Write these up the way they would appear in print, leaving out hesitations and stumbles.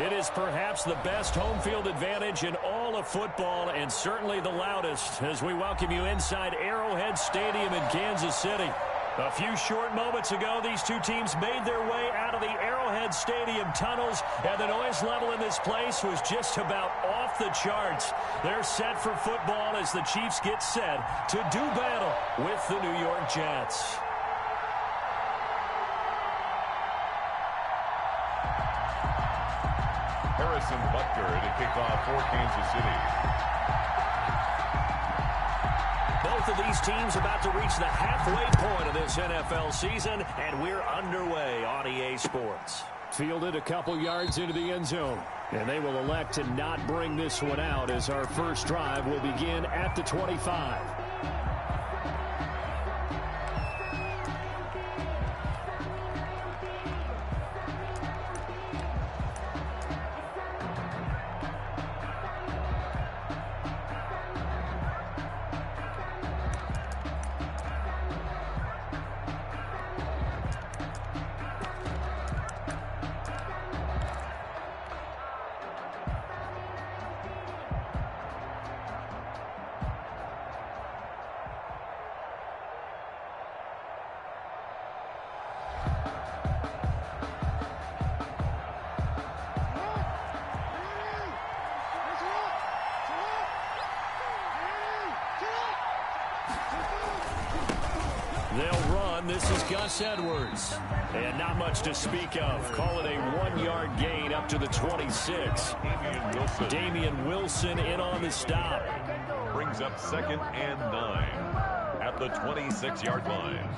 It is perhaps the best home field advantage in all of football and certainly the loudest as we welcome you inside Arrowhead Stadium in Kansas City. A few short moments ago, these two teams made their way out of the Arrowhead Stadium tunnels, and the noise level in this place was just about off the charts. They're set for football as the Chiefs get set to do battle with the New York Jets. Harrison Butker to kick off for Kansas City. Both of these teams about to reach the halfway point of this NFL season, and we're underway on EA Sports. Fielded a couple yards into the end zone, and they will elect to not bring this one out as our first drive will begin at the 25. They'll run. This is Gus Edwards. And not much to speak of. Call it a 1-yard gain up to the 26. Damian Wilson in on the stop. Brings up 2nd and 9 at the 26-yard line.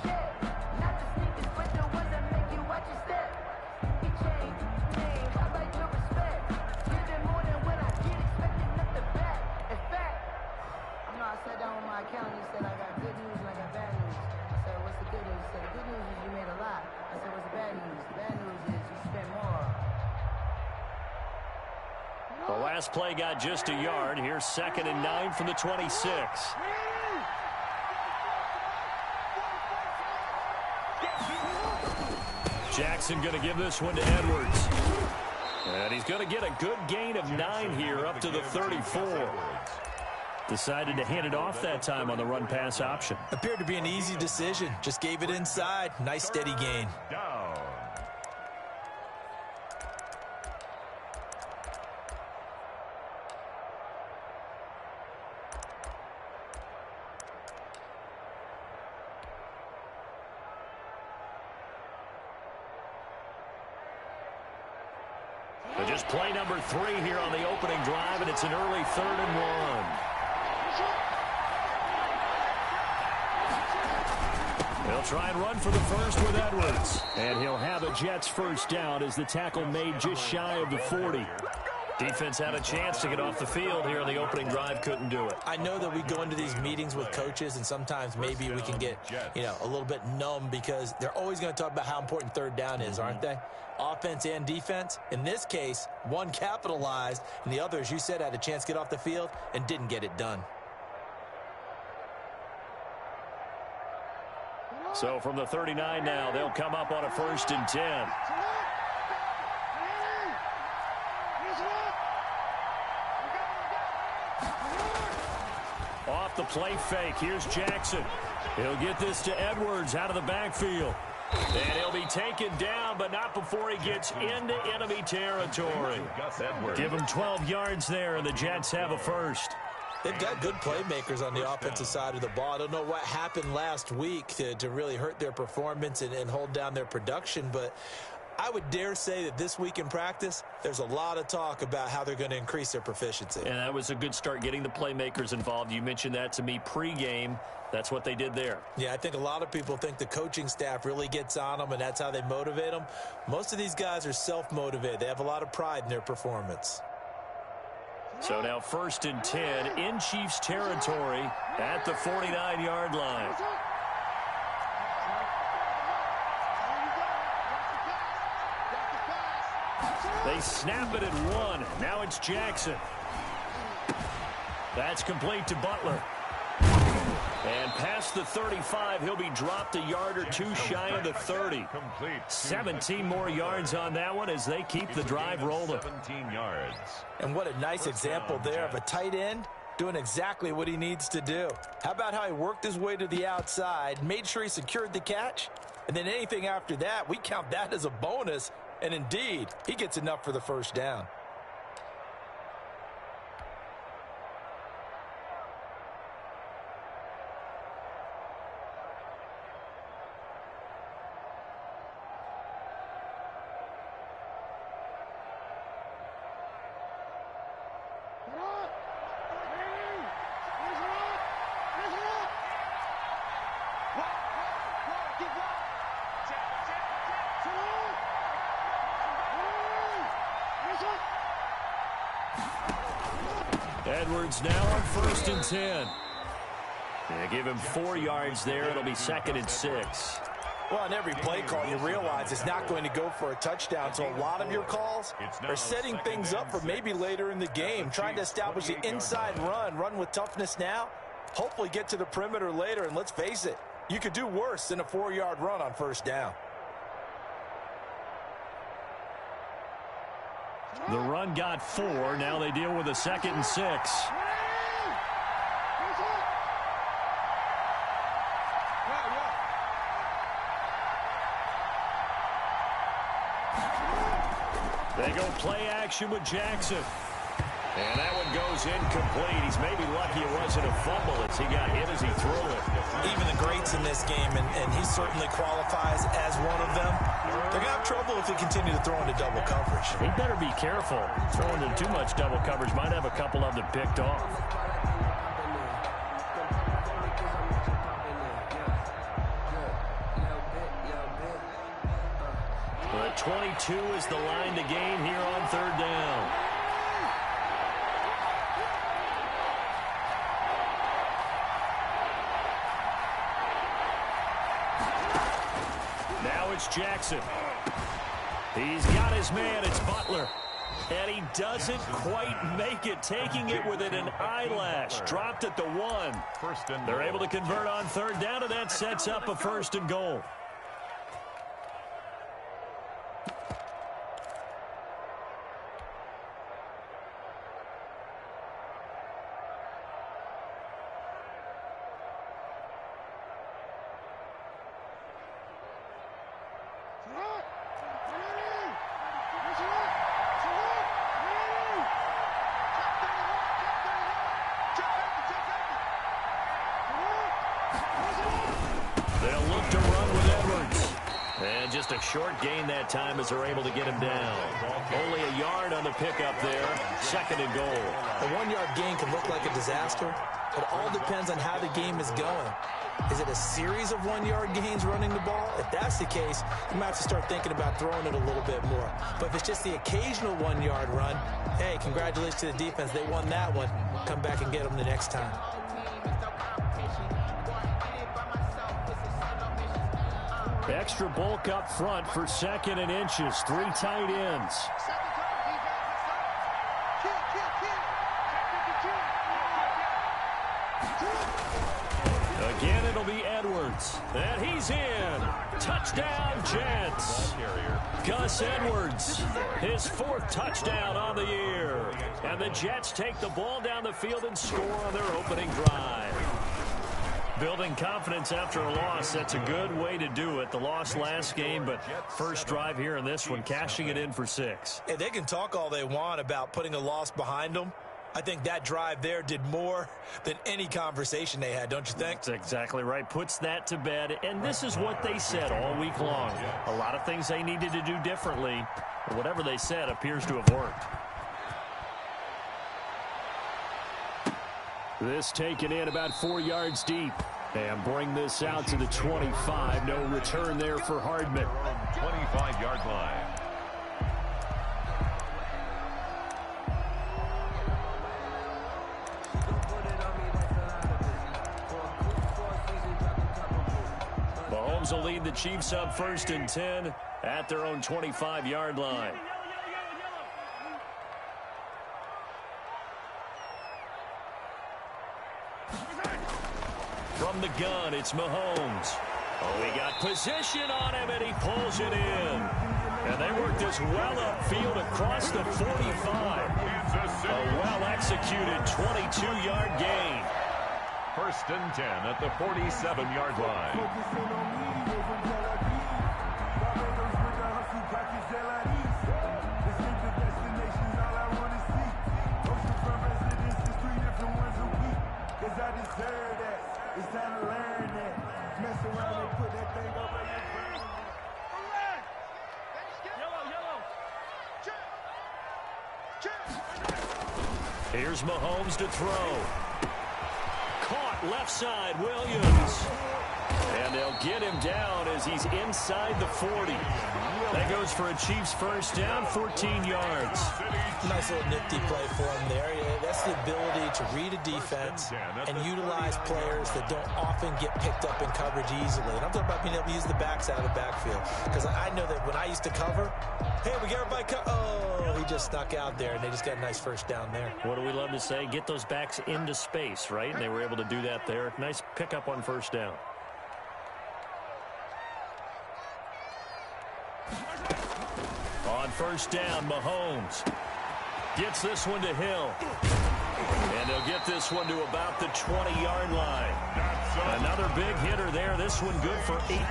The last play got just a yard. Here's 2nd and 9 from the 26. Jackson going to give this one to Edwards. And he's going to get a good gain of 9 here up to the 34. Decided to hand it off that time on the run-pass option. Appeared to be an easy decision. Just gave it inside. Nice steady gain. Just play number 3 here on the opening drive, and it's an early 3rd and 1. He'll try and run for the first with Edwards. And he'll have a Jets first down as the tackle made just shy of the 40. Defense had a chance to get off the field here on the opening drive, couldn't do it. I know that we go into these meetings with coaches, and sometimes maybe we can get, a little bit numb because they're always going to talk about how important 3rd down is, aren't they? Offense and defense. In this case, one capitalized, and the other, as you said, had a chance to get off the field and didn't get it done. So from the 39 now, they'll come up on a 1st and 10. Off the play fake, here's Jackson. He'll get this to Edwards out of the backfield. And he'll be taken down, but not before he gets into enemy territory. Give him 12 yards there, and the Jets have a first. They've got good playmakers on the offensive side of the ball. I don't know what happened last week to really hurt their performance and hold down their production, but I would dare say that this week in practice, there's a lot of talk about how they're going to increase their proficiency. And that was a good start getting the playmakers involved. You mentioned that to me pregame. That's what they did there. Yeah, I think a lot of people think the coaching staff really gets on them, and that's how they motivate them. Most of these guys are self-motivated. They have a lot of pride in their performance. So now 1st and 10 in Chiefs territory at the 49-yard line. They snap it at 1. Now it's Jackson. That's complete to Butler. And past the 35, he'll be dropped a yard or two shy of the 30. 17 more yards on that one as they keep the drive rolling. 17 yards. And what a nice example there of a tight end doing exactly what he needs to do. How about how he worked his way to the outside, made sure he secured the catch, and then anything after that, we count that as a bonus. And indeed, he gets enough for the first down. Edwards now on 1st and 10. They give him 4 yards there. It'll be 2nd and 6. Well, on every play call, you realize it's not going to go for a touchdown, so a lot of your calls are setting things up for maybe later in the game, trying to establish the inside run with toughness now, hopefully get to the perimeter later, and let's face it, you could do worse than a 4-yard run on 1st down. The run got 4. Now they deal with a 2nd and 6. They go play action with Jackson. And that one goes incomplete. He's maybe lucky it wasn't a fumble as he got hit as he threw it. Even the greats in this game, and he certainly qualifies as one of them, they're going to have trouble if they continue to throw into double coverage. He better be careful. Throwing into too much double coverage might have a couple of them picked off. But 22 is the line to gain here on 3rd down. Now it's Jackson. He's got his man. It's Butler. And he doesn't quite make it, taking it within an eyelash. Dropped at the 1. They're able to convert on 3rd down, and that sets up a 1st and goal. They'll look to run with Edwards. And just a short gain that time as they're able to get him down. Only a yard on the pickup there. 2nd and goal. A 1-yard gain can look like a disaster. It all depends on how the game is going. Is it a series of 1-yard gains running the ball? If that's the case, you might have to start thinking about throwing it a little bit more. But if it's just the occasional 1-yard run, hey, congratulations to the defense. They won that one. Come back and get them the next time. Extra bulk up front for 2nd and inches. 3 tight ends. Again, it'll be Edwards. And he's in. Touchdown, Jets. Gus Edwards, his 4th touchdown on the year. And the Jets take the ball down the field and score on their opening drive. Building confidence after a loss, that's a good way to do it. The loss last game, but first drive here in this one, cashing it in for 6. Hey, they can talk all they want about putting a loss behind them. I think that drive there did more than any conversation they had, don't you think? That's exactly right. Puts that to bed, and this is what they said all week long. A lot of things they needed to do differently. Whatever they said appears to have worked. This taken in about 4 yards deep. And bring this out to the 25. No return there for Hardman. 25-yard line. Mahomes will lead the Chiefs up 1st and 10 at their own 25-yard line. From the gun, it's Mahomes. Oh, he got position on him, and he pulls it in. And they work this well upfield across the 45. A well-executed 22-yard gain. 1st and 10 at the 47-yard line. Here's Mahomes to throw. Caught left side, Williams. And they'll get him down as he's inside the 40. That goes for a Chiefs first down, 14 yards. Nice little nifty play for him there. That's the ability to read a defense and utilize players that don't often get picked up in coverage easily. And I'm talking about being able to use the backs out of the backfield. Because I know that when I used to cover, hey, we got everybody oh, he just snuck out there, and they just got a nice first down there. What do we love to say? Get those backs into space, right? And they were able to do that there. Nice pickup on first down. On first down, Mahomes gets this one to Hill. And they'll get this one to about the 20-yard line. Another big hitter there. This one good for 18.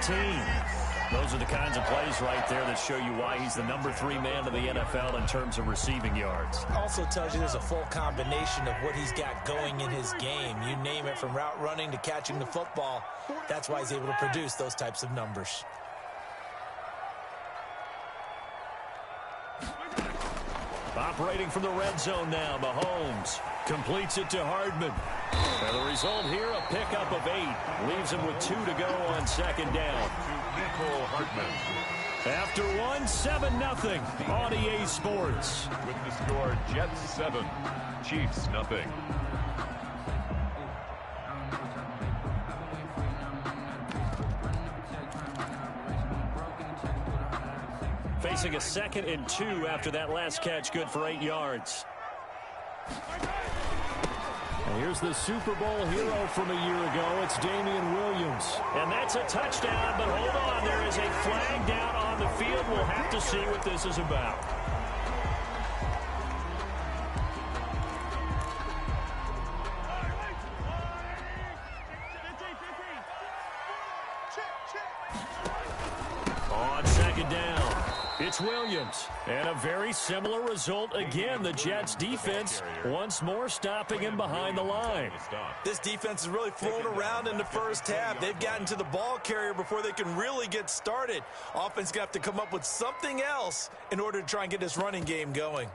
Those are the kinds of plays right there that show you why he's the number 3 man of the NFL in terms of receiving yards. Also tells you there's a full combination of what he's got going in his game. You name it, from route running to catching the football. That's why he's able to produce those types of numbers. Operating from the red zone now, Mahomes completes it to Hardman. And the result here, a pickup of 8. Leaves him with 2 to go on 2nd down. After 7-0 on EA Sports. With the score, Jets 7, Chiefs nothing. Facing a 2nd and 2 after that last catch, good for 8 yards. And here's the Super Bowl hero from a year ago. It's Damian Williams. And that's a touchdown, but hold on. There is a flag down on the field. We'll have to see what this is about. On 2nd down, it's Williams. And a very similar result again. The Jets defense once more stopping him behind the line. This defense is really flown around in the first half. They've gotten to the ball carrier before they can really get started. Offense going to have to come up with something else in order to try and get this running game going.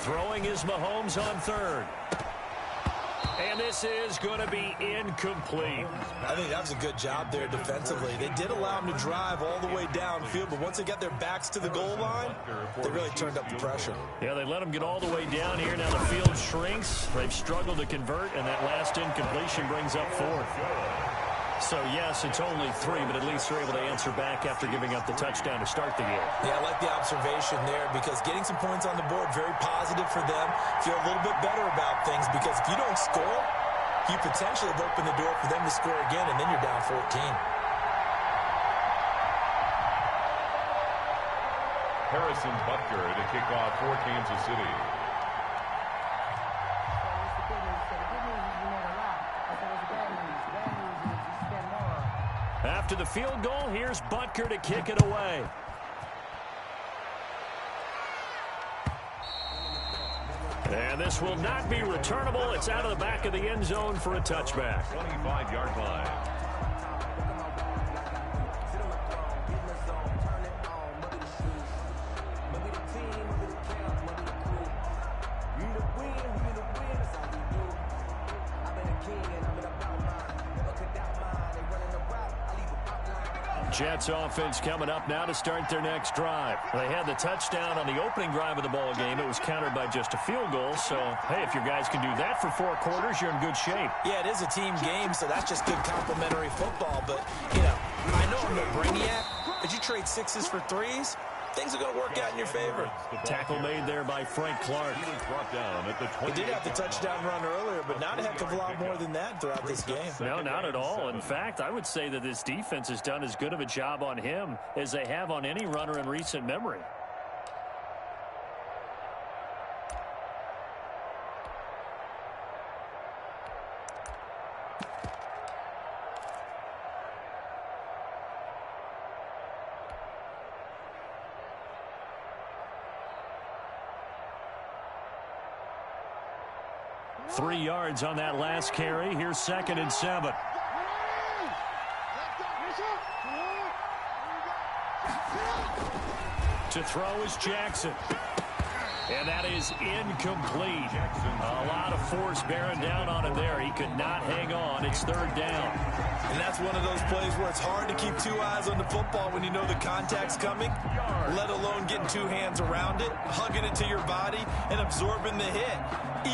Throwing is Mahomes on 3rd. And this is going to be incomplete. I think that was a good job there defensively. They did allow him to drive all the way downfield, but once they got their backs to the goal line, they really turned up the pressure. Yeah, they let him get all the way down here. Now the field shrinks. They've struggled to convert, and that last incompletion brings up 4th. So, yes, it's only 3, but at least they're able to answer back after giving up the touchdown to start the game. Yeah, I like the observation there, because getting some points on the board, very positive for them. Feel a little bit better about things, because if you don't score, you potentially have opened the door for them to score again, and then you're down 14. Harrison Butker to kick off for Kansas City. After the field goal, here's Butker to kick it away. And this will not be returnable. It's out of the back of the end zone for a touchback. 25-yard line. Jets offense coming up now to start their next drive. They had the touchdown on the opening drive of the ball game. It was countered by just a field goal. So, hey, if your guys can do that for 4 quarters, you're in good shape. Yeah, it is a team game, so that's just good complementary football. But, you know, I know I'm no brainiac, but you trade 6s for 3s, things are going to work out in your favor. Tackle made there by Frank Clark. He was brought down at the 20. He did have the touchdown run earlier, but not a heck of a lot more than that throughout this game. No, not at all. In fact, I would say that this defense has done as good of a job on him as they have on any runner in recent memory. Three yards on that last carry. Here's 2nd and 7. To throw is Jackson. And that is incomplete. A lot of force bearing down on him there. He could not hang on. It's 3rd down. And that's one of those plays where it's hard to keep 2 eyes on the football when you know the contact's coming, let alone getting 2 hands around it, hugging it to your body, and absorbing the hit.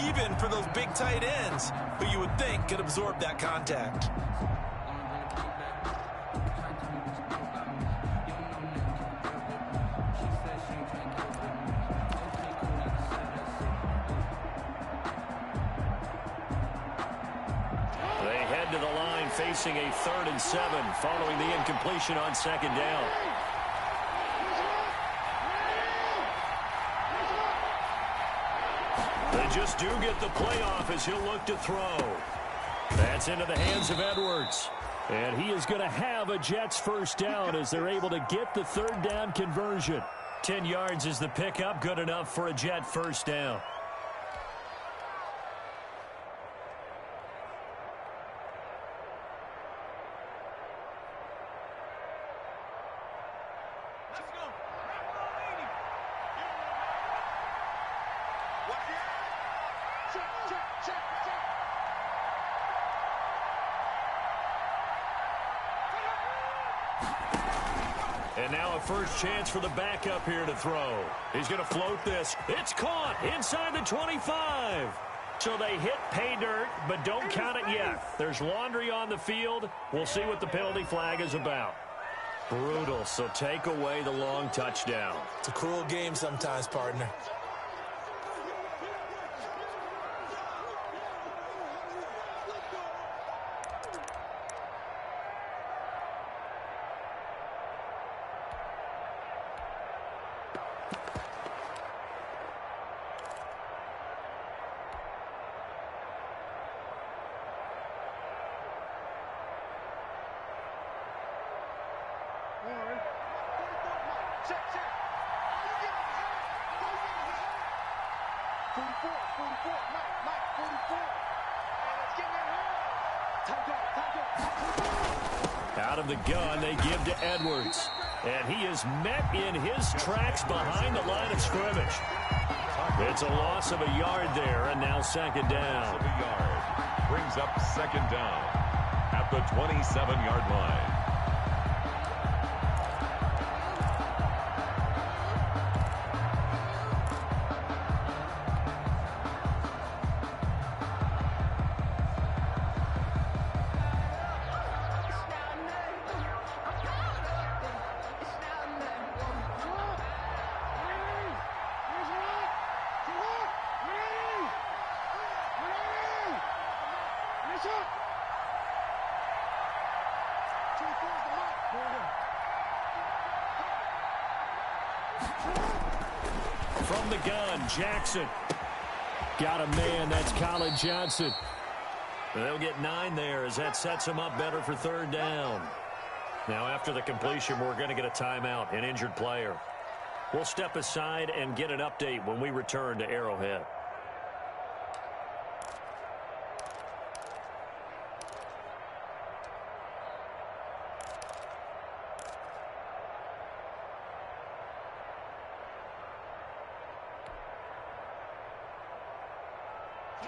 Even for those big tight ends who you would think could absorb that contact. Facing a 3rd and 7 following the incompletion on 2nd down. They just do get the playoff as he'll look to throw. That's into the hands of Edwards. And he is going to have a Jets 1st down as they're able to get the 3rd down conversion. 10 yards is the pickup, good enough for a Jet 1st down. And now a first chance for the backup here to throw. He's going to float this. It's caught inside the 25. So they hit pay dirt, but don't count it yet. There's laundry on the field. We'll see what the penalty flag is about. Brutal, so take away the long touchdown. It's a cruel game sometimes, partner. Out of the gun, they give to Edwards. And he is met in his tracks behind the line of scrimmage. It's a loss of a yard there, and now 2nd down. A yard brings up 2nd down at the 27-yard line. From the gun, Jackson. Got a man, that's Colin Johnson. They'll get 9 there as that sets them up better for 3rd down. Now after the completion, we're going to get a timeout, an injured player. We'll step aside and get an update when we return to Arrowhead.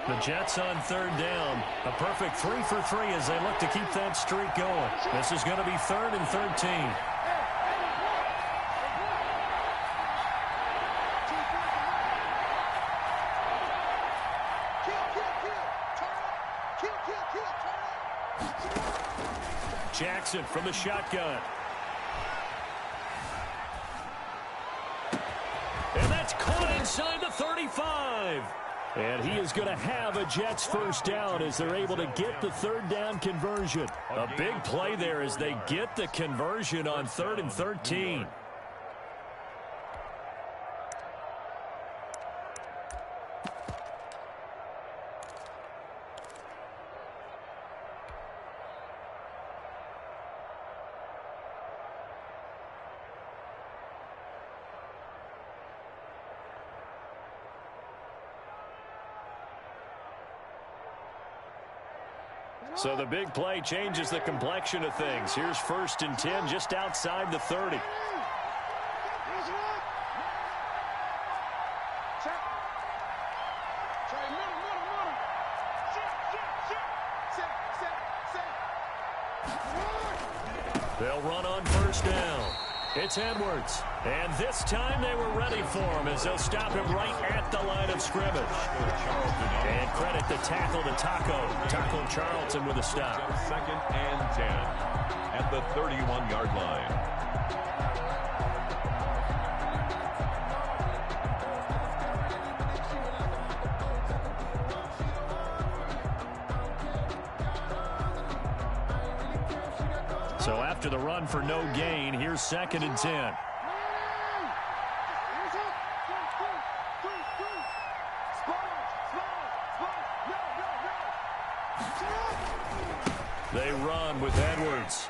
The Jets on 3rd down. A perfect 3 for 3 as they look to keep that streak going. This is going to be 3rd and 13. Jackson from the shotgun. And that's caught inside the 35. And he is going to have a Jets first down as they're able to get the third down conversion. A big play there as they get the conversion on 3rd and 13. So the big play changes the complexion of things. Here's 1st and 10 just outside the 30. They'll run on 1st down. It's Edwards. And this time they were ready for him as they'll stop him right at the line of scrimmage. And credit the tackle to Taco Charlton with a stop. 2nd and 10 at the 31-yard line. So after the run for no gain, here's 2nd and 10. They run with Edwards.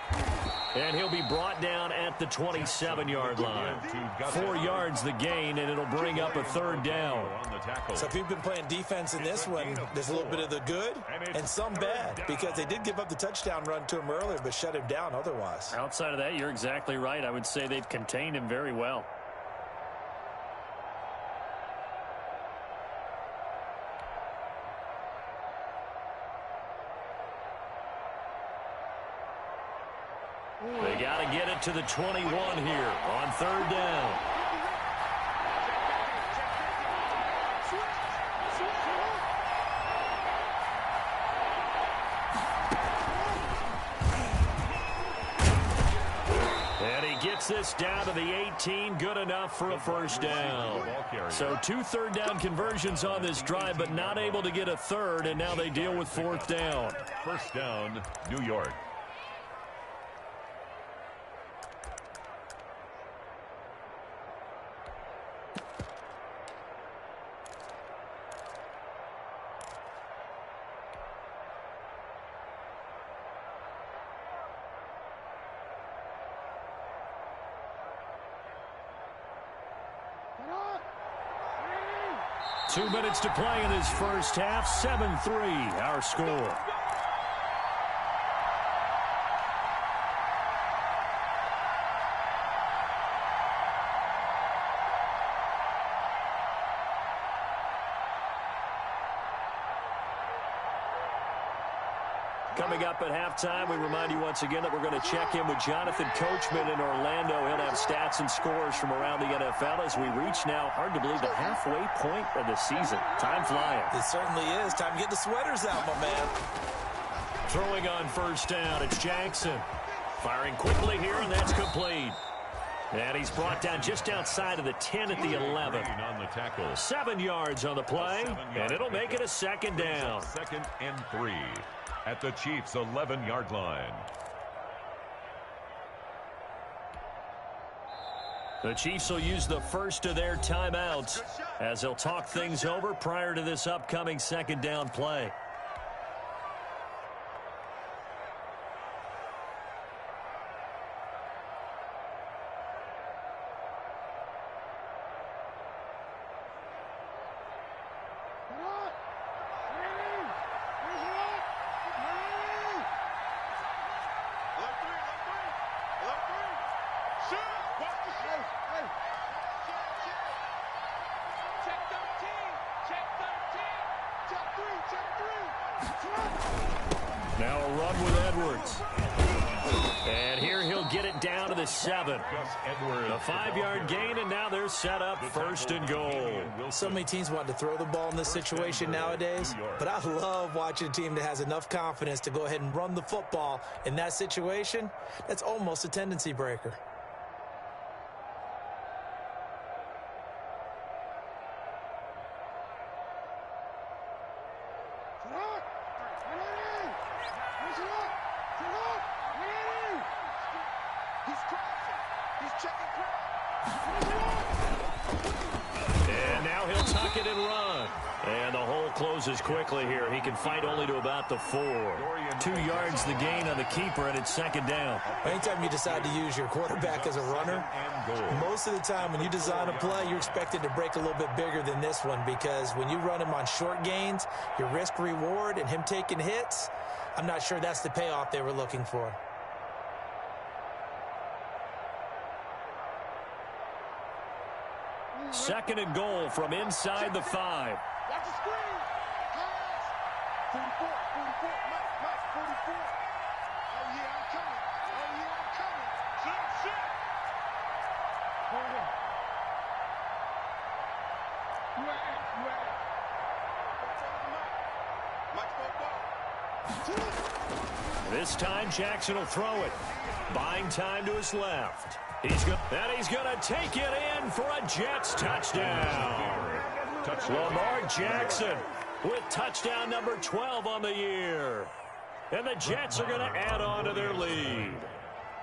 And he'll be brought down at the 27-yard line. 4 yards the gain, and it'll bring up a 3rd down. So if you've been playing defense in this one, there's a little bit of the good and some bad, because they did give up the touchdown run to him earlier, but shut him down otherwise. Outside of that, you're exactly right. I would say they've contained him very well. They got to get it to the 21 here on 3rd down. And he gets this down to the 18, good enough for a 1st down. So 2 3rd down conversions on this drive, but not able to get a 3rd, and now they deal with 4th down. 1st down, New York. Two minutes to play in his first half. 7-3, our score. Coming up at halftime, we remind you once again that we're going to check in with Jonathan Coachman in Orlando. He'll have stats and scores from around the NFL as we reach now, hard to believe, the halfway point of the season. Time flying. It certainly is. Time to get the sweaters out, my man. Throwing on 1st down, it's Jackson. Firing quickly here, and that's complete. And he's brought down just outside of the 10 at the 11. 7 yards on the play, and it'll make it a 2nd down. 2nd and 3 at the Chiefs' 11-yard line. The Chiefs will use the first of their timeouts as they'll talk things over prior to this upcoming 2nd down play. Now a run with Edwards. And here he'll get it down to the 7. A 5-yard gain, and now they're set up 1st and goal. So many teams want to throw the ball in this situation nowadays, but I love watching a team that has enough confidence to go ahead and run the football. In that situation, that's almost a tendency breaker. And now he'll tuck it and run. And the hole closes quickly here. He can fight only to about the 4. 2 yards the gain on the keeper, and it's 2nd down. Anytime you decide to use your quarterback as a runner, most of the time when you design a play, you're expected to break a little bit bigger than this one, because when you run him on short gains, your risk-reward and him taking hits, I'm not sure that's the payoff they were looking for. Second and goal from inside the 5. Watch the screen. Pass. 44, 44, Mike, 44. Oh, yeah, I'm coming. Oh, yeah, I'm coming. Shit. Hold on. You at? Mike, football. This time Jackson will throw it. Buying time to his left. He's going to take it in for a Jets touchdown. Lamar Jackson with touchdown number 12 on the year. And the Jets are going to add on to their lead.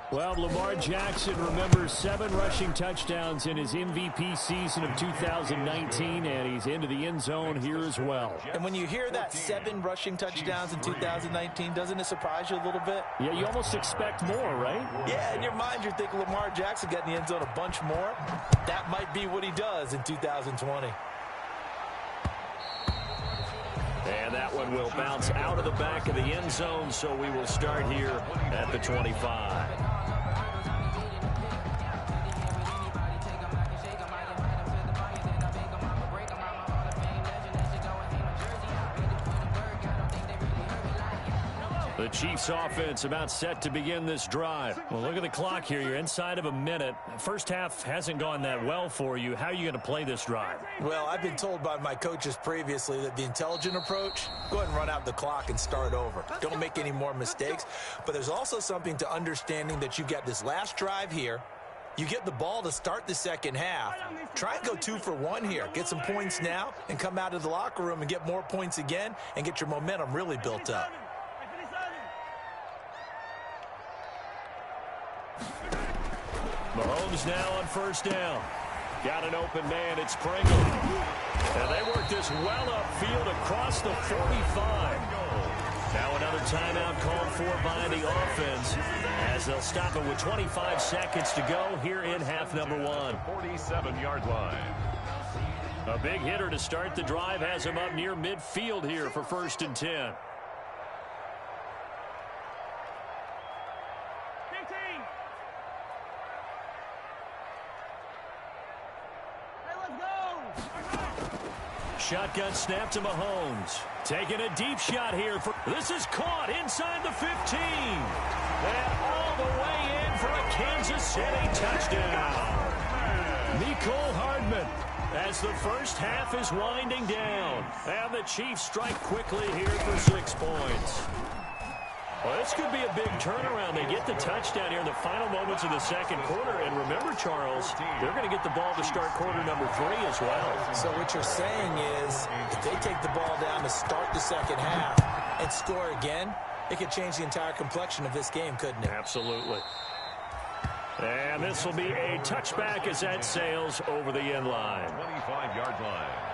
Well, Lamar Jackson remembers 7 rushing touchdowns in his MVP season of 2019, and he's into the end zone here as well. And when you hear that 7 rushing touchdowns in 2019, doesn't it surprise you a little bit? Yeah, you almost expect more, right? Yeah, in your mind, you're thinking Lamar Jackson got in the end zone a bunch more. That might be what he does in 2020. And that one will bounce out of the back of the end zone, so we will start here at the 25. The Chiefs offense about set to begin this drive. Well, look at the clock here. You're inside of a minute. First half hasn't gone that well for you. How are you going to play this drive? Well, I've been told by my coaches previously that the intelligent approach, go ahead and run out the clock and start over. Don't make any more mistakes. But there's also something to understanding that you get this last drive here. You get the ball to start the second half. Try and go 2 for 1 here. Get some points now and come out of the locker room and get more points again and get your momentum really built up. Mahomes now on first down. Got an open man. It's Pringle. And they work this well upfield across the 45. Now another timeout called for by the offense as they'll stop it with 25 seconds to go here in half number 1. 47-yard line. A big hitter to start the drive has him up near midfield here for 1st and 10. Shotgun snap to Mahomes. Taking a deep shot here. This is caught inside the 15. And all the way in for a Kansas City touchdown. Mecole Hardman as the first half is winding down. And the Chiefs strike quickly here for 6 points. Well, this could be a big turnaround. They get the touchdown here in the final moments of the second quarter. And remember, Charles, they're going to get the ball to start quarter number 3 as well. So what you're saying is if they take the ball down to start the second half and score again, it could change the entire complexion of this game, couldn't it? Absolutely. And this will be a touchback as that sails over the end line. 25-yard line.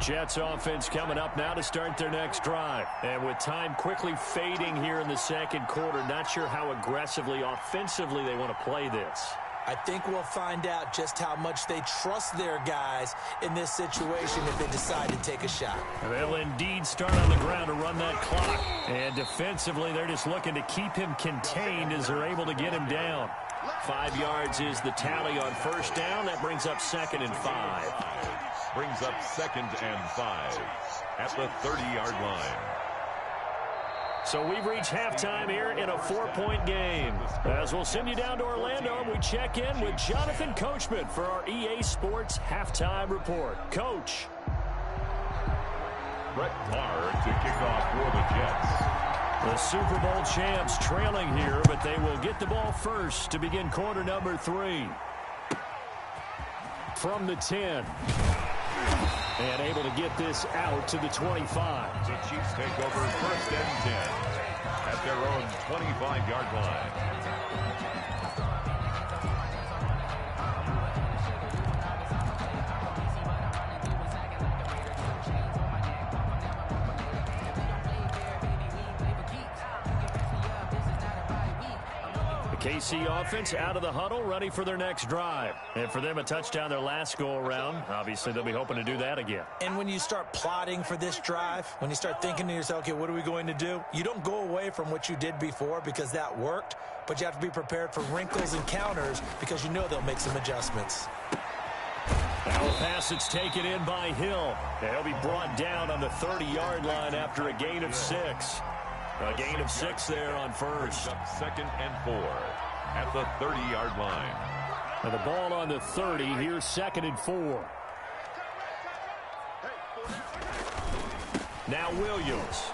Jets offense coming up now to start their next drive. And with time quickly fading here in the second quarter, not sure how aggressively, offensively they want to play this. I think we'll find out just how much they trust their guys in this situation if they decide to take a shot. They'll indeed start on the ground to run that clock. And defensively, they're just looking to keep him contained as they're able to get him down. 5 yards is the tally on first down. That brings up 2nd and 5. Brings up 2nd and 5 at the 30-yard line. So we've reached halftime here in a 4-point game. As we'll send you down to Orlando, and we check in with Jonathan Coachman for our EA Sports Halftime Report. Coach. Brett Maher to kick off for the Jets. The Super Bowl champs trailing here, but they will get the ball first to begin quarter number 3. From the 10. And able to get this out to the 25. The Chiefs take over 1st and 10 at their own 25-yard line. KC offense out of the huddle, ready for their next drive. And for them, a touchdown their last go-around. Obviously, they'll be hoping to do that again. And when you start plotting for this drive, when you start thinking to yourself, okay, what are we going to do? You don't go away from what you did before because that worked, but you have to be prepared for wrinkles and counters because you know they'll make some adjustments. Now a pass that's taken in by Hill. They'll be brought down on the 30-yard line after a gain of 6. A gain of 6 there on first. Up 2nd and 4 at the 30-yard line. And the ball on the 30. Here's 2nd and 4. Now Williams.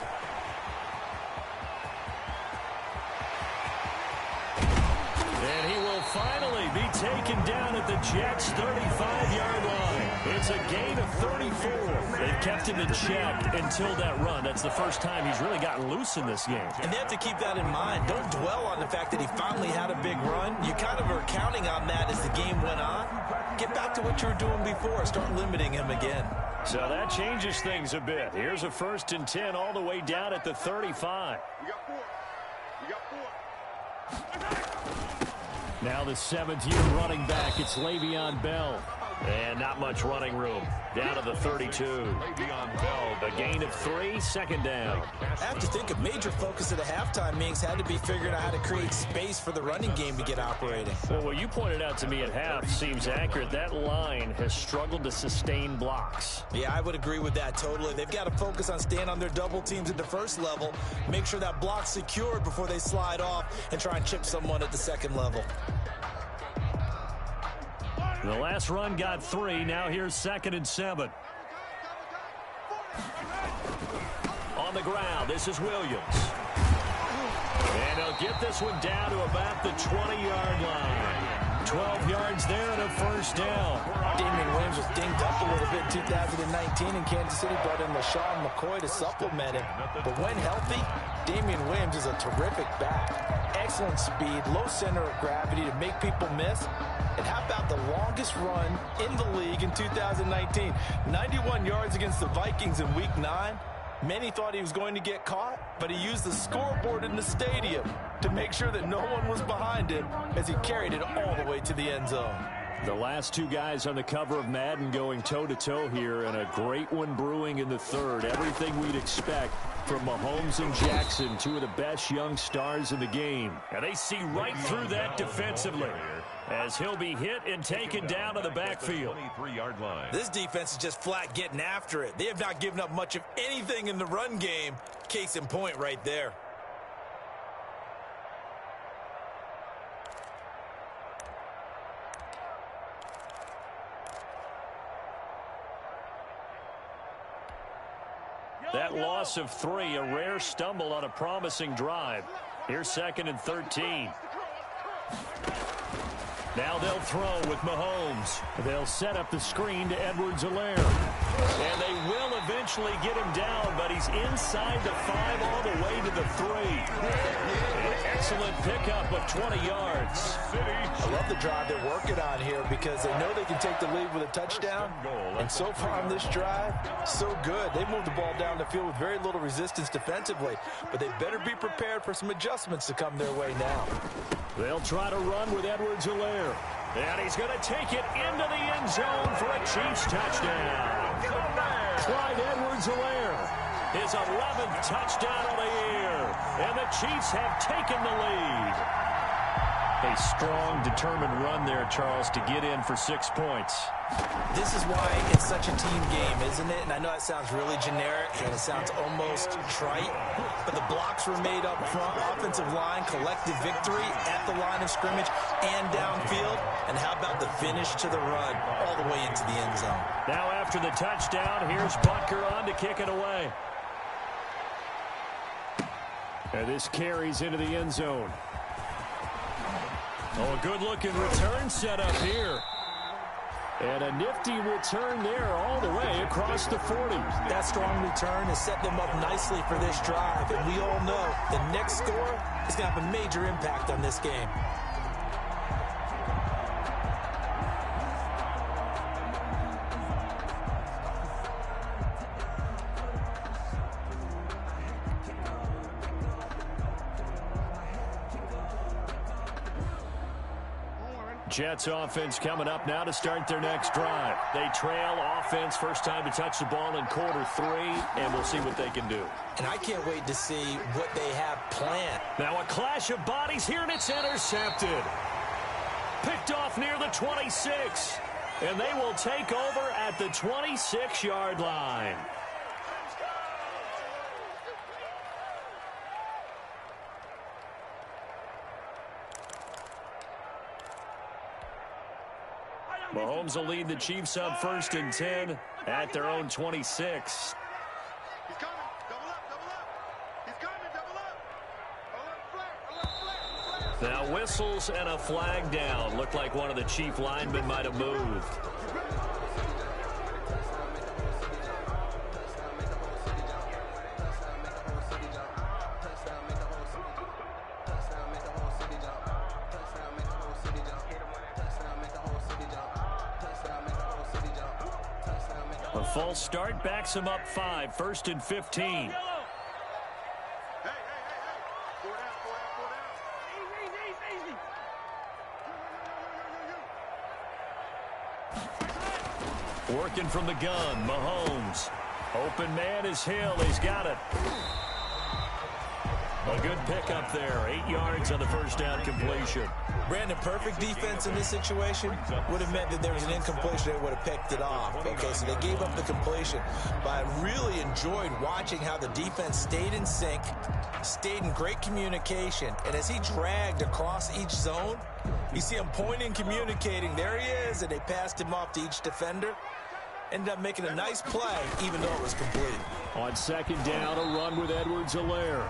And he will finally be taken down at the Jets' 35-yard line. It's a gain of 34. They've kept him in check until that run. That's the first time he's really gotten loose in this game. And they have to keep that in mind. Don't dwell on the fact that he finally had a big run. You kind of are counting on that as the game went on. Get back to what you were doing before. Start limiting him again. So that changes things a bit. Here's a 1st and 10 all the way down at the 35. We got 4. We got 4. Now the 7th-year running back, it's Le'Veon Bell. And not much running room. Down to the 32. Le'Veon Bell. A gain of 3, 2nd down. I have to think a major focus of the halftime meetings had to be figuring out how to create space for the running game to get operating. Well, what you pointed out to me at half seems accurate. That line has struggled to sustain blocks. Yeah, I would agree with that totally. They've got to focus on staying on their double teams at the first level, make sure that block's secured before they slide off and try and chip someone at the second level. The last run got 3. Now here's 2nd and 7. On the ground, this is Williams. And he'll get this one down to about the 20-yard line. 12 yards there and a 1st down. Damian Williams was dinged up a little bit in 2019, and Kansas City brought in LaShawn McCoy to supplement him. But when healthy, Damian Williams is a terrific back. Excellent speed, low center of gravity to make people miss. And how about the longest run in the league in 2019? 91 yards against the Vikings in Week 9. Many thought he was going to get caught, but he used the scoreboard in the stadium to make sure that no one was behind him as he carried it all the way to the end zone. The last 2 guys on the cover of Madden going toe-to-toe here, and a great one brewing in the 3rd. Everything we'd expect from Mahomes and Jackson, 2 of the best young stars in the game. And they see right through that defensively as he'll be hit and taken down to the backfield. 23-yard line. This defense is just flat getting after it. They have not given up much of anything in the run game. Case in point right there. That loss of 3, a rare stumble on a promising drive. Here's 2nd and 13. Now they'll throw with Mahomes. They'll set up the screen to Edwards-Helaire. And they will eventually get him down, but he's inside the 5 all the way to the 3. An excellent pickup of 20 yards. I love the drive they're working on here because they know they can take the lead with a touchdown. And so far on this drive, so good. They moved the ball down the field with very little resistance defensively, but they better be prepared for some adjustments to come their way now. They'll try to run with Edwards-Helaire. And he's going to take it into the end zone for a Chiefs touchdown. Clyde Edwards-Helaire, his 11th touchdown of the year. And the Chiefs have taken the lead. A strong, determined run there, Charles, to get in for 6 points. This is why it's such a team game, isn't it? And I know that sounds really generic and it sounds almost trite, but the blocks were made up front, offensive line, collective victory at the line of scrimmage and downfield. And how about the finish to the run all the way into the end zone? Now after the touchdown, here's Butker on to kick it away. And this carries into the end zone. Oh, a good-looking return set up here. And a nifty return there all the way across the 40. That strong return has set them up nicely for this drive. And we all know the next score is going to have a major impact on this game. Jets offense coming up now to start their next drive. They trail offense, first time to touch the ball in quarter 3, and we'll see what they can do. And I can't wait to see what they have planned. Now a clash of bodies here, and it's intercepted. Picked off near the 26, and they will take over at the 26-yard line. Mahomes will lead the Chiefs up 1st and 10 at their own 26. He's coming. Double up, double up. He's coming, double up. Alert flag, Now whistles and a flag down. Looked like one of the Chief linemen might have moved. A false start backs him up 5, 1st and 15. Hey. Four down. Easy. Working from the gun, Mahomes. Open man is Hill. He's got it. A good pickup there. 8 yards on the first down completion. Brandon, perfect defense in this situation would have meant that there was an incompletion. They would have picked it off. Okay, so they gave up the completion. But I really enjoyed watching how the defense stayed in sync, stayed in great communication. And as he dragged across each zone, you see him pointing, communicating. There he is, and they passed him off to each defender. Ended up making a nice play, even though it was complete. On 2nd down, a run with Edwards-Helaire.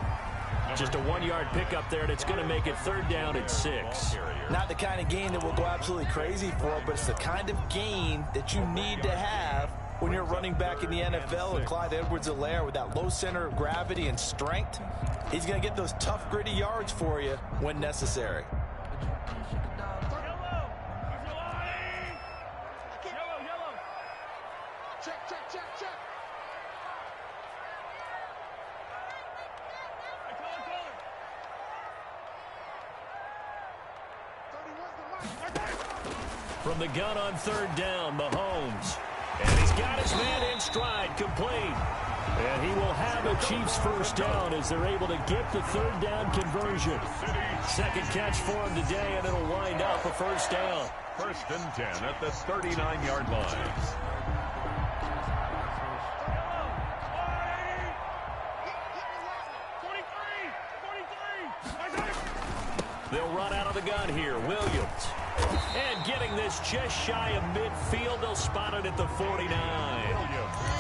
Just a 1-yard pickup there, and it's going to make it 3rd down at 6. Not the kind of gain that we'll go absolutely crazy for, but it's the kind of gain that you need to have when you're running back in the NFL. And Clyde Edwards-Helaire, with that low center of gravity and strength, he's going to get those tough, gritty yards for you when necessary. Check. From the gun on 3rd down, Mahomes. And he's got his man in stride, complete. And he will have a Chiefs first down as they're able to get the 3rd down conversion. 2nd catch for him today, and it'll wind up a first down. 1st and 10 at the 39-yard line. They'll run out of the gun here. Williams. And getting this just shy of midfield. They'll spot it at the 49.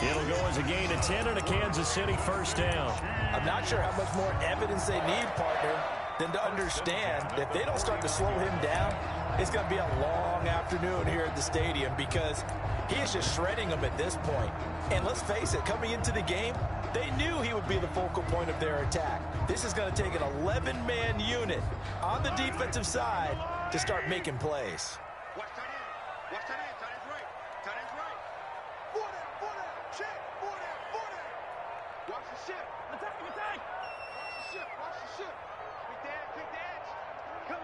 It'll go as a gain of 10 and a Kansas City first down. I'm not sure how much more evidence they need, partner, than to understand that if they don't start to slow him down, it's going to be a long afternoon here at the stadium because he is just shredding them at this point. And let's face it, coming into the game, they knew he would be the focal point of their attack. This is going to take an 11-man unit on the defensive side to start making plays. Watch tight end. Watch tight end. Tight end's right. Tight end's right. Four down. Check. Four down. Watch the ship. Attack. Watch the ship. Watch the ship. Kick the edge. Come.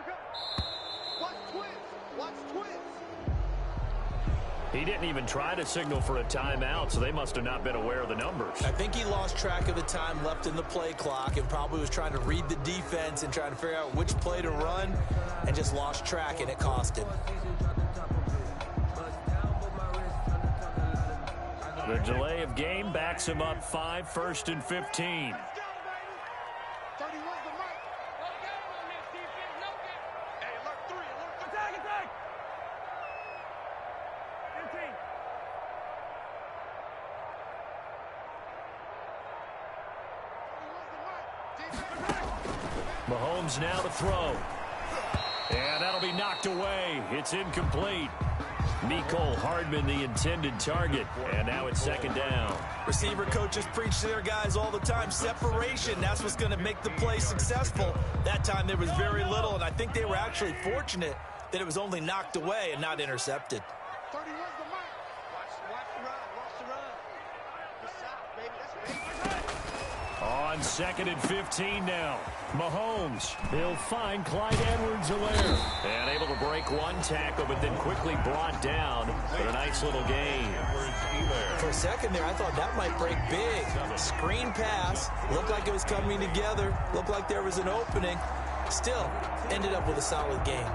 Watch twins. Watch twins. He didn't even try to signal for a timeout, so they must have not been aware of the numbers. I think he lost track of the time left in the play clock and probably was trying to read the defense and trying to figure out which play to run and just lost track, and it cost him. The delay of game backs him up 5, 1st and 15. 31's the mic. Hey, alert 3. Attack. 15. Mahomes now to throw. And that'll be knocked away. It's incomplete. Nicole Hardman, the intended target. And now it's 2nd down. Receiver coaches preach to their guys all the time. Separation, that's what's going to make the play successful. That time there was very little, and I think they were actually fortunate that it was only knocked away and not intercepted. 31's the mic. Watch the run. The South, baby. That's big. On 2nd and 15 now. Mahomes, he'll find Clyde Edwards-Helaire. And able to break one tackle, but then quickly brought down for a nice little gain. For a second there, I thought that might break big. Screen pass, looked like it was coming together, looked like there was an opening. Still, ended up with a solid game.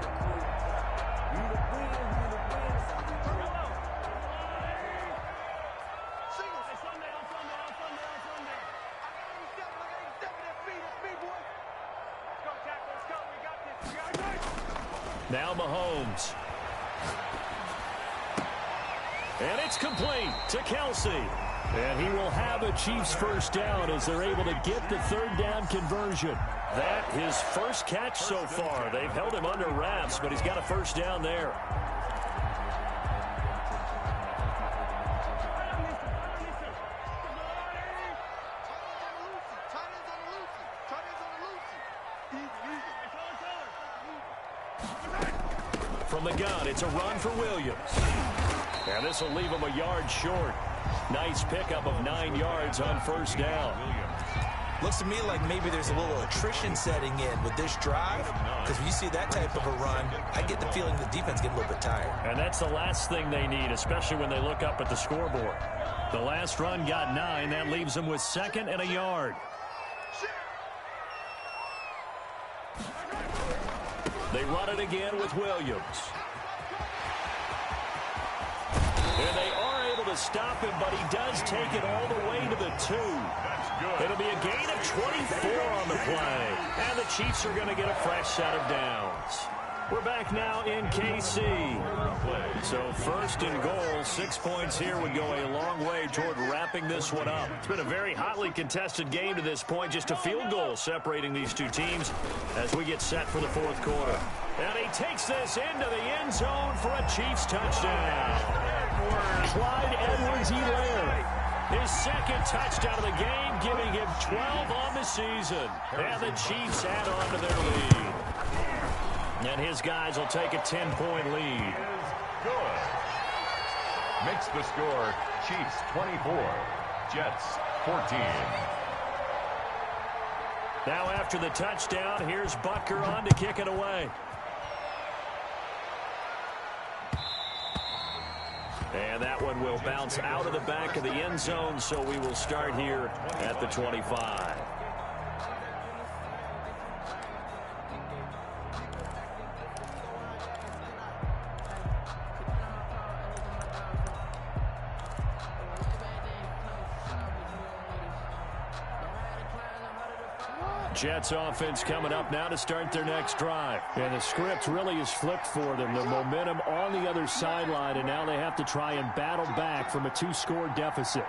Now Mahomes. And it's complete to Kelsey. And he will have a Chiefs first down as they're able to get the 3rd down conversion. That his first catch so far. They've held him under wraps, but he's got a first down there. From the gun, it's a run for Williams. And this will leave him a yard short. Nice pickup of 9 yards on first down. Looks to me like maybe there's a little attrition setting in with this drive, because when you see that type of a run, I get the feeling the defense get a little bit tired. And that's the last thing they need, especially when they look up at the scoreboard. The last run got 9. That leaves them with 2nd and a yard. They run it again with Williams. And they are able to stop him, but he does take it all the way to the 2. It'll be a gain of 24 on the play. And the Chiefs are going to get a fresh set of downs. We're back now in KC. So 1st and goal, 6 points here would go a long way toward wrapping this one up. It's been a very hotly contested game to this point. Just a field goal separating these two teams as we get set for the 4th quarter. And he takes this into the end zone for a Chiefs touchdown. Clyde Edwards-Helaire. His 2nd touchdown of the game, giving him 12 on the season. And the Chiefs add on to their lead. And his guys will take a 10-point lead. Good. Makes the score Chiefs 24, Jets 14. Now after the touchdown, here's Butker on to kick it away. And that one will bounce out of the back of the end zone, so we will start here at the 25. Jets offense coming up now to start their next drive. And the script really is flipped for them. The momentum on the other sideline, and now they have to try and battle back from a 2-score deficit.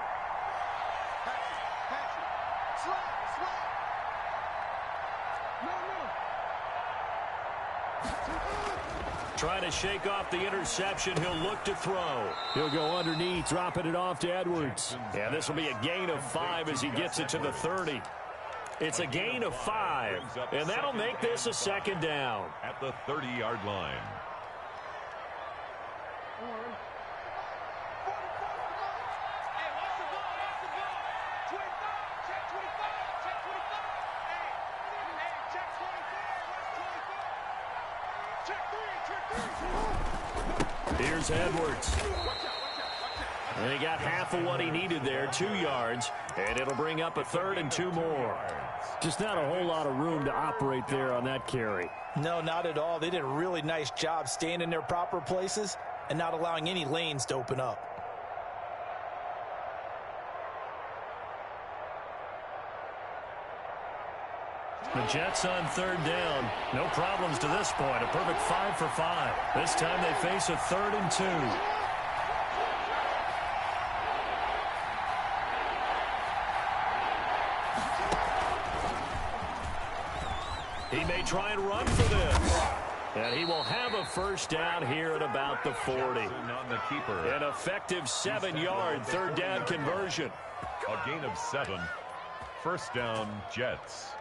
trying to shake off the interception. He'll look to throw. He'll go underneath, dropping it off to Edwards. Yeah, this will be a gain of 5 as he gets it to the 30. It's a gain of 5, and that'll make this a second down. At the 30-yard line. Here's Edwards. And he got half of what he needed there, 2 yards, and it'll bring up a 3rd and 2 more. Just not a whole lot of room to operate there on that carry. No, not at all. They did a really nice job staying in their proper places and not allowing any lanes to open up. The Jets on 3rd down. No problems to this point. A perfect 5 for 5. This time they face a 3rd and 2. He may try and run for this. And he will have a first down here at about the 40. On the keeper. An effective 7-yard 3rd down conversion. A gain of 7. First down, Jets.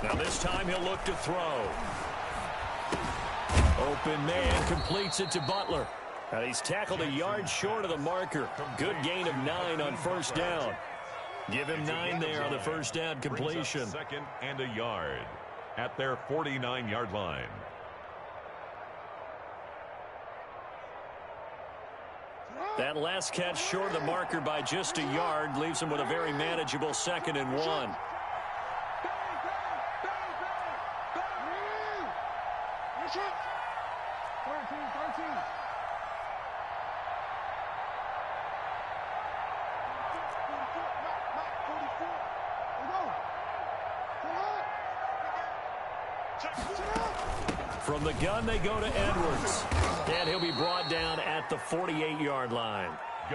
Now this time he'll look to throw. Open man completes it to Butler. And he's tackled a yard short of the marker. Good gain of 9 on first down. Give him 9 there on the first down completion. 2nd and a yard at their 49-yard line. That last catch short of the marker by just a yard leaves him with a very manageable 2nd and 1. From the gun, they go to Edwards. And he'll be brought down at the 48-yard line.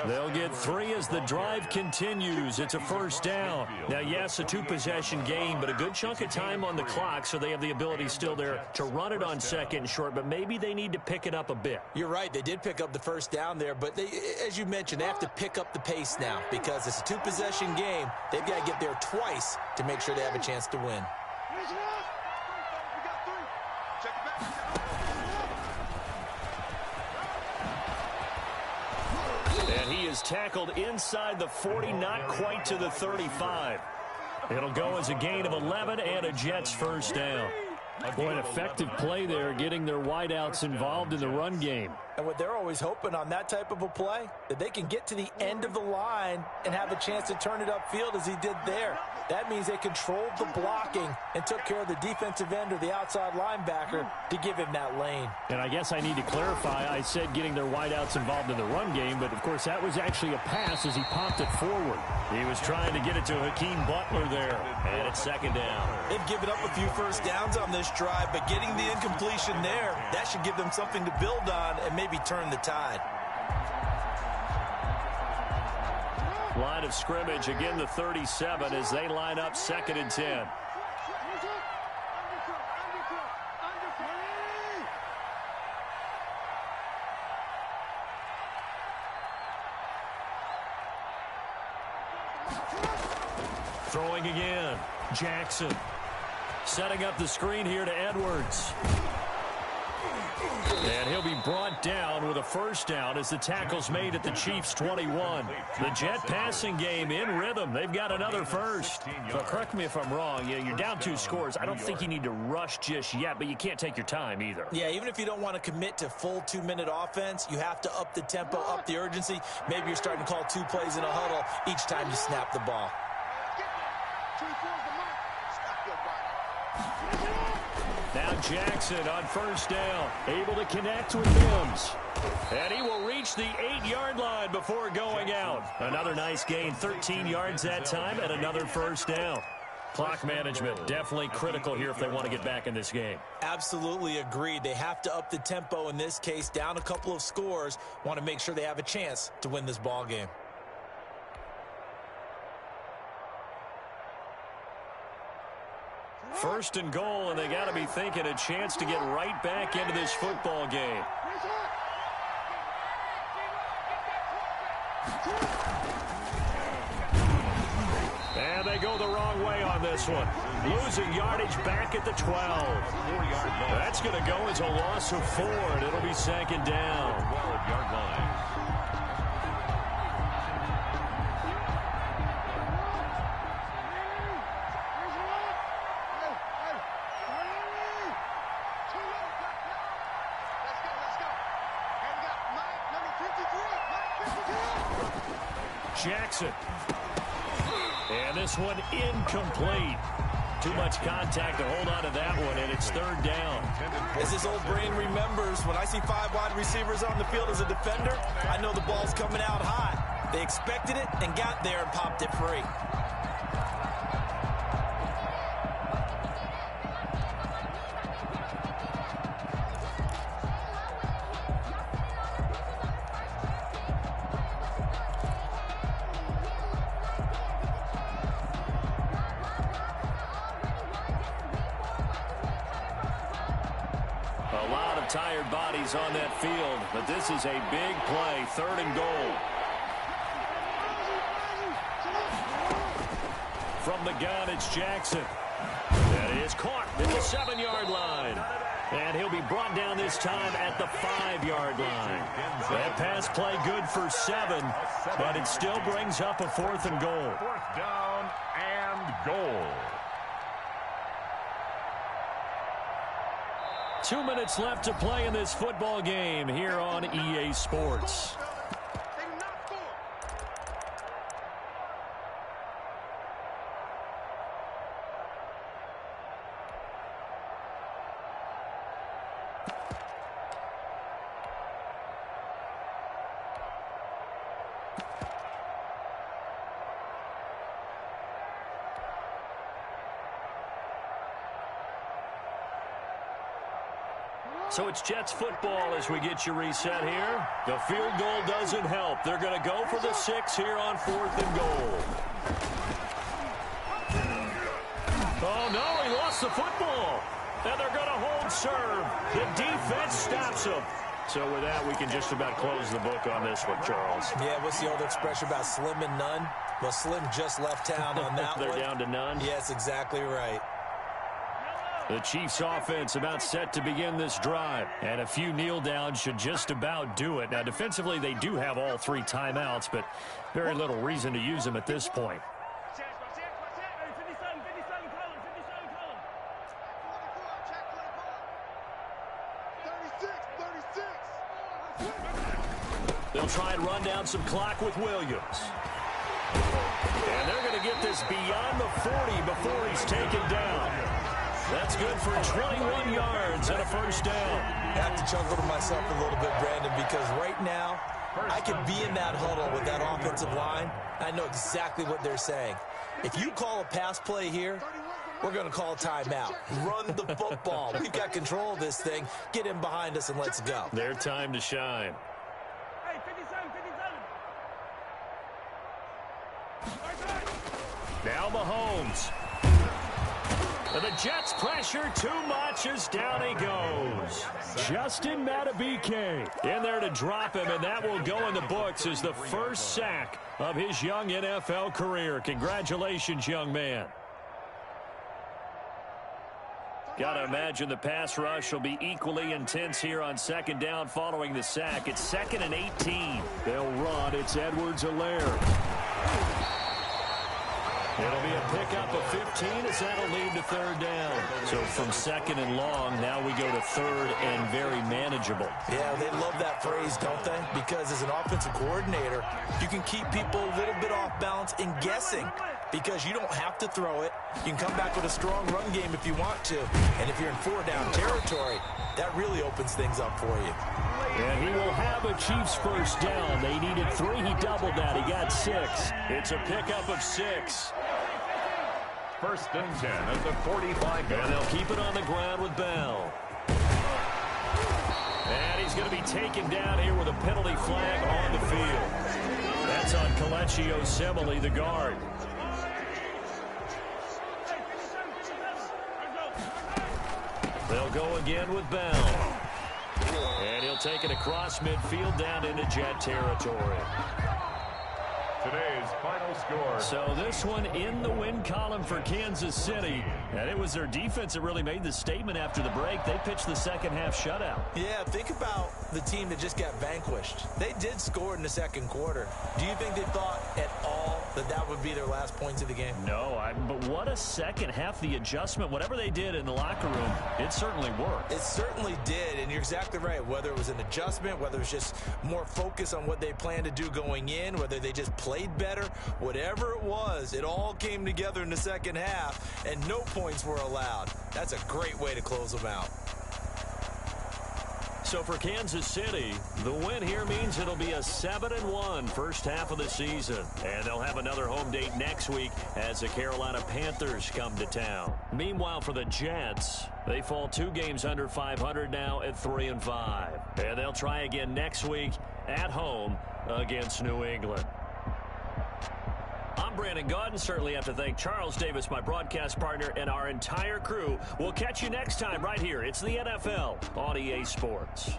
They'll get 3 as the drive continues. It's a first down. Now, yes, a 2-possession game, but a good chunk of time on the clock, so they have the ability still there to run it on 2nd and short, but maybe they need to pick it up a bit. You're right. They did pick up the first down there, but they, as you mentioned, they have to pick up the pace now because it's a 2-possession game. They've got to get there twice to make sure they have a chance to win. And he is tackled inside the 40, not quite to the 35. It'll go as a gain of 11 and a Jets first down. Boy, an effective play there, getting their wideouts involved in the run game. And what they're always hoping on that type of a play, that they can get to the end of the line and have a chance to turn it upfield as he did there. That means they controlled the blocking and took care of the defensive end or the outside linebacker to give him that lane. And I guess I need to clarify, I said getting their wideouts involved in the run game, but of course that was actually a pass as he popped it forward. He was trying to get it to Hakeem Butler there, and it's 2nd down. They've given up a few first downs on this drive, but getting the incompletion there, that should give them something to build on and maybe turn the tide. Line of scrimmage, again the 37 as they line up 2nd and 10. Throwing again, Jackson. Setting up the screen here to Edwards. And he'll be brought down with a first down as the tackle's made at the Chiefs' 21. The Jet passing game in rhythm. They've got another first. So correct me if I'm wrong. Yeah, you're down 2 scores. I don't think you need to rush just yet, but you can't take your time either. Yeah, even if you don't want to commit to full 2-minute offense, you have to up the tempo, up the urgency. Maybe you're starting to call 2 plays in a huddle each time you snap the ball. Now Jackson on first down. Able to connect with Mims. And he will reach the 8-yard line before going out. Another nice gain, 13 yards that time, and another first down. Clock management definitely critical here if they want to get back in this game. Absolutely agreed. They have to up the tempo in this case, down a couple of scores. Want to make sure they have a chance to win this ball game. First and goal, and they got to be thinking a chance to get right back into this football game. And they go the wrong way on this one. Losing yardage back at the 12. That's going to go as a loss of 4, and it'll be second down. 12-yard line. Jackson. And this one incomplete. Too much contact to hold on to that one, and it's third down. As his old brain remembers, when I see 5 wide receivers on the field as a defender, I know the ball's coming out high. They expected it and got there and popped it free. Tired bodies on that field, but this is a big play, third and goal. From the gun, it's Jackson. That is caught at the 7-yard line. And he'll be brought down this time at the 5-yard line. That pass play good for 7, but it still brings up a fourth and goal. Fourth down and goal. 2 minutes left to play in this football game here on EA Sports. So it's Jets football as we get you reset here. The field goal doesn't help. They're going to go for the 6 here on fourth and goal. Oh, no, he lost the football. And they're going to hold serve. The defense stops him. So with that, we can just about close the book on this one, Charles. Yeah, what's the old expression about slim and none? Well, Slim just left town on that one. They're down to none? Yes, exactly right. The Chiefs offense about set to begin this drive. And a few kneel downs should just about do it. Now, defensively, they do have all 3 timeouts, but very little reason to use them at this point. They'll try and run down some clock with Williams. And they're going to get this beyond the 40 before he's taken down. That's good for 21 yards and a first down. I have to chuckle to myself a little bit, Brandon, because right now I could be in that huddle with that offensive line. I know exactly what they're saying. If you call a pass play here, we're going to call a timeout. Run the football. We've got control of this thing. Get in behind us and let's go. Their time to shine. Now Mahomes. And the Jets pressure too much as down he goes. Justin Madubuike in there to drop him, and that will go in the books as the first sack of his young NFL career. Congratulations, young man. Got to imagine the pass rush will be equally intense here on second down following the sack. It's 2nd and 18. They'll run. It's Edwards-Helaire. It'll be a pickup of 15 as that'll lead to third down. So from 2nd and long, now we go to 3rd and very manageable. Yeah, they love that phrase, don't they? Because as an offensive coordinator, you can keep people a little bit off balance and guessing. because you don't have to throw it. You can come back with a strong run game if you want to. And if you're in 4-down territory, that really opens things up for you. And he will have a Chiefs first down. They needed 3. He doubled that. He got 6. It's a pickup of 6. First and 10 at the 45. And they'll keep it on the ground with Bell. And he's going to be taken down here with a penalty flag on the field. That's on Kelechi Osemele, the guard. They'll go again with Bell. And he'll take it across midfield down into Jet territory. Today's final score. So this one in the win column for Kansas City. And it was their defense that really made the statement after the break. They pitched the second half shutout. Yeah, think about the team that just got vanquished. They did score in the second quarter. Do you think they thought at all that that would be their last points of the game? No, but what a second half. The adjustment, whatever they did in the locker room, it certainly worked. It certainly did, and you're exactly right. Whether it was an adjustment, whether it was just more focus on what they planned to do going in, whether they just played better, whatever it was, it all came together in the second half, and no points were allowed. That's a great way to close them out. So for Kansas City, the win here means it'll be a 7-1 first half of the season. And they'll have another home date next week as the Carolina Panthers come to town. Meanwhile, for the Jets, they fall 2 games under 500 now at 3-5. And they'll try again next week at home against New England. I'm Brandon Gaudin. Certainly have to thank Charles Davis, my broadcast partner, and our entire crew. We'll catch you next time right here. It's the NFL on EA Sports.